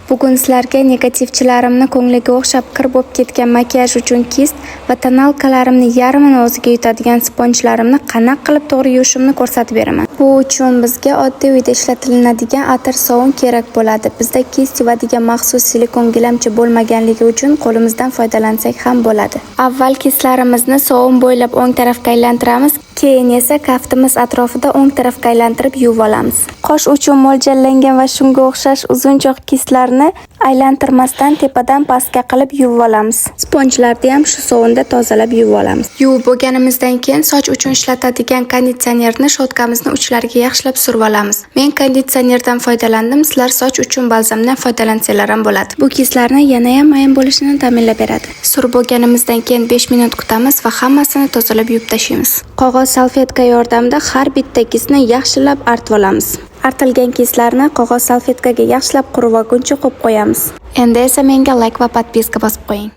Bugun sizlarga negativchilarimni ko'ngliga o'xshab kir bo'lib ketgan makiyaj uchun kist va tonalkalarimni yarmini o'ziga yutadigan sponjlarimni qanaqa qilib to'g'ri yuvishimni ko'rsatib beraman. Bu uchun bizga oddiy uyda ishlatiladigan atir sovun kerak bo'ladi. Bizda kist yuvadigan maxsus silikon gilamcha bo'lmaganligi uchun qo'limizdan foydalansak ham bo'ladi. Avval kistlarimizni sovun bo'ylab o'ng tarafga aylantiramiz. Keyin esa kaftimiz atrofida o'ng tarafga aylantirib yuvib olamiz. Qosh uchun mo'ljallangan va shunga o'xshash uzunchoq kistlarni aylantirmasdan tepadan pastga qilib yuvib olamiz. Sponjlarni ham shu sovunda tozalab yuvib olamiz. Yuvib bo'lganimizdan keyin soch uchun ishlatadigan konditsionerni shotkamizni uchlariga yaxshilab surib olamiz. Men konditsionerdan foydalandim, sizlar soch uchun balzamdan foydalansanglar ham bo'ladi. Bu kistlarni yana ham mayin bo'lishini ta'minlab beradi. Surib bo'lganimizdan keyin 5 minut kutamiz va hammasini tozalab yuvib tashlaymiz. Qog'oz salfetka yordamida har bitta kistni yaxshilab artib olamiz. Artilgan kistlarni qog'oz salfetkaga yaxshilab qurib olguncha qo'yib qo'yamiz. Endi esa menga like va podpiska bosib qo'ying.